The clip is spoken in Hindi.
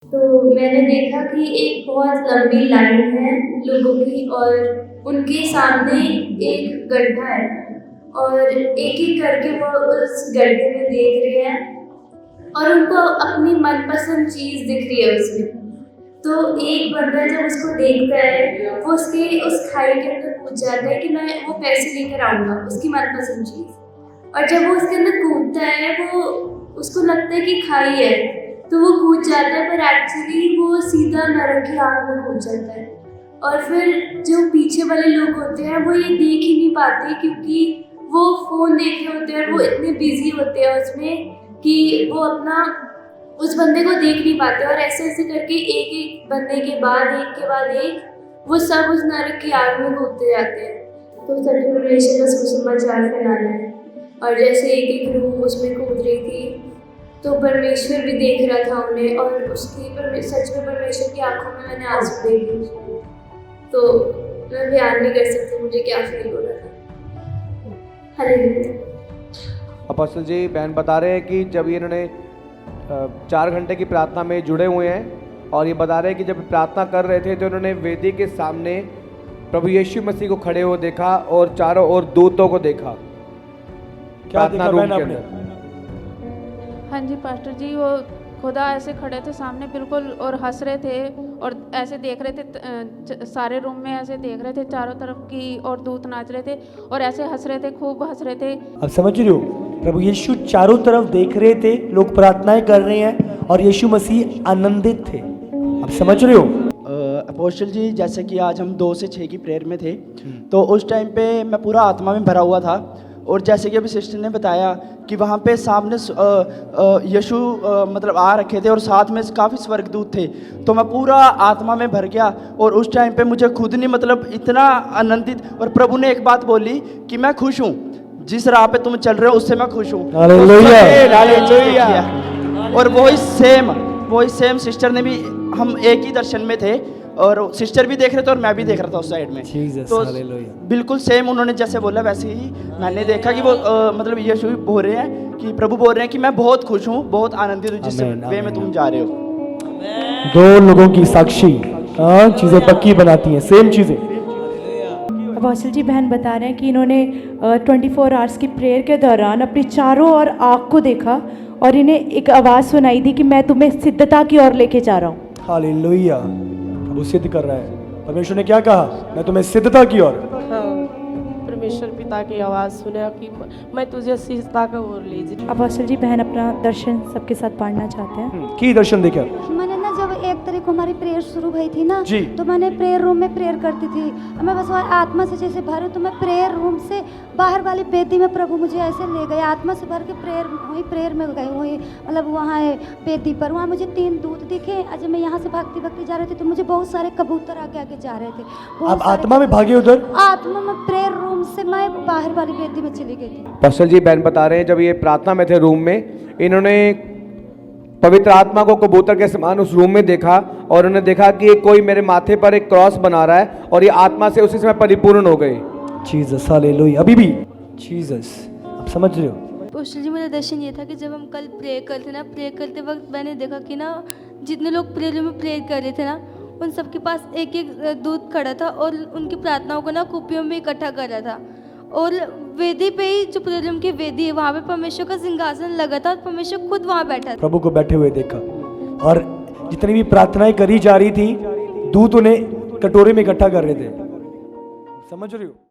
तो मैंने देखा कि एक बहुत लंबी लाइन है लोगों की और उनके सामने एक गड्ढा है और एक-एक करके वो उस गड्ढे में देख रहे हैं और उनको अपनी मनपसंद चीज़ दिख रही है उसमें। तो एक बंदा जब उसको देखता है, वो उसके उस खाई के अंदर कूद जाता है कि मैं वो पैसे लेकर आऊँगा, उसकी मनपसंद चीज़। और जब वो उसके अंदर कूदता है, वो उसको लगता है कि खाई है, तो वो कूद जाता है पर एक्चुअली वो सीधा नरक की आग में कूद जाता है। और फिर जो पीछे वाले लोग होते हैं, वो ये देख ही नहीं पाते क्योंकि वो फ़ोन देख रहे होते हैं और वो इतने बिज़ी होते हैं उसमें कि वो अपना उस बंदे को देख नहीं पाते और ऐसे-ऐसे करके एक-एक बंदे के बाद एक वो सब उस नरक की आग में कूदते जाते हैं। तो सच में परमेश्वर का सुसमाचार फैलाना है। और जैसे एक-एक रूह उसमें कूद रही थी, तो परमेश्वर भी देख रहा था उन्हें और सच में परमेश्वर की आँखों में मैंने आँसू देखे उसको। तो मैं बयान नहीं कर सकती मुझे क्या फ़ील हो रहा था। हालेलुया। अपोस्टल जी बहन बता रहे हैं कि जब इन्होंने 4 घंटे की प्रार्थना में जुड़े हुए हैं और ये बता रहे हैं कि जब प्रार्थना कर रहे थे तो इन्होंने वेदी के सामने प्रभु यीशु मसीह को खड़े हुए देखा और चारों ओर दूतों को देखा। क्या देखा रूम बहन के आपने? अंदर। हाँ जी पास्टर जी, वो खुदा ऐसे खड़े थे सामने बिल्कुल और हंस रहे थे और ऐसे देख रहे थे, सारे रूम में ऐसे देख रहे थे चारों तरफ की और दूत नाच रहे थे और ऐसे हंस रहे थे, खूब हंस रहे थे। आप समझ रहे हो, प्रभु यीशु चारों तरफ देख रहे थे, लोग प्रार्थनाएं कर रहे हैं और यीशु मसीह आनंदित थे। आप समझ रहे हो? अपोस्टल जी, जैसे कि आज हम 2 से 6 की प्रेयर में थे, तो उस टाइम पे मैं पूरा आत्मा में भरा हुआ था और जैसे कि अभी सिस्टर ने बताया कि वहाँ पे सामने यीशु मतलब आ रखे थे और साथ में काफ़ी स्वर्गदूत थे, तो मैं पूरा आत्मा में भर गया और उस टाइम पे मुझे खुद नहीं मतलब इतना आनंदित। और प्रभु ने एक बात बोली कि मैं खुश हूँ, जिस राह पे तुम चल रहे हो उससे मैं खुश हूँ। हालेलुया। हालेलुया। और वही सेम सिस्टर ने भी, हम एक ही दर्शन में थे और सिस्टर भी देख रहे थे और मैं भी देख रहा था उस साइड में। जीसस, तो हालेलुया। बिल्कुल सेम उन्होंने जैसे बोला वैसे ही मैंने देखा कि वो मतलब यीशु भी बोल रहे हैं कि प्रभु बोल रहे हैं कि मैं बहुत खुश हूँ, बहुत आनंदित हूँ जिस आमीन, वे में आमीन। तुम जा रहे हो। 2 लोगों की साक्षी चीजें पक्की बनाती हैं, सेम चीजें। अपोस्टल जी बहन बता रहे हैं कि इन्होंने 24 आवर्स की प्रेयर के दौरान अपनी चारों ओर आग को देखा और इन्हें एक आवाज़ सुनाई दी कि मैं तुम्हें सिद्धता की ओर लेके जा रहा हूँ। हालेलुया। प्रभु सिद्ध कर रहा है। परमेश्वर ने क्या कहा? मैं तुम्हें सिद्धता की ओर। हाँ, परमेश्वर पिता की आवाज़ सुना कि मैं तुझे सिद्धता की ओर ले जा। अपोस्टल जी बहन अपना दर्शन सबके साथ बांटना चाहते हैं। की दर्शन देखा? मैंने ना जब 1 तारीख को हमारी प्रेयर शुरू हुई थी ना, जी। तो मैंने प्रेयर रूम में प्रेयर करती थी। मैं बस आत्मा से जैसे भर तो मैं प्रेयर रूम से बाहर वाली बेदी में प्रभु मुझे ऐसे ले गए, आत्मा से भर के प्रेयर में गई हुई, मतलब वहाँ बेदी पर वहाँ मुझे 3 दूत दिखे। जब मैं यहाँ से भागती जा रही थी तो मुझे बहुत सारे कबूतर आगे जा रहे थे। आप आत्मा में भागे उधर? आत्मा में प्रेयर रूम से मैं बाहर वाली बेदी में चली गई थी। अपोस्टल जी बहन बता रहे हैं जब ये प्रार्थना में थे रूम में, इन्होंने पवित्र आत्मा को कबूतर के समान उस रूम में देखा और उन्होंने देखा कि कोई मेरे माथे पर एक क्रॉस बना रहा है और ये आत्मा से उसी समय परिपूर्ण हो गए। Jesus, hallelujah. अभी भी जीसस। आप समझ रहे हो? पोस्टर जी, मेरा दर्शन ये था कि जब हम कल प्रे करते वक्त मैंने देखा कि ना जितने लोग प्रेयर में प्रे कर रहे थे ना, उन सबके पास एक एक दूत खड़ा था और उनकी प्रार्थनाओं को ना कुपियों में इकट्ठा कर रहा था और वेदी पे ही जो प्रेयर की वेदी है वहाँ पे परमेश्वर का सिंहासन लगा था और परमेश्वर खुद वहाँ बैठा था। प्रभु को बैठे हुए देखा और जितनी भी प्रार्थनाएं करी जा रही थी, दूत उन्हें कटोरे में इकट्ठा कर रहे थे। समझ रहे हो?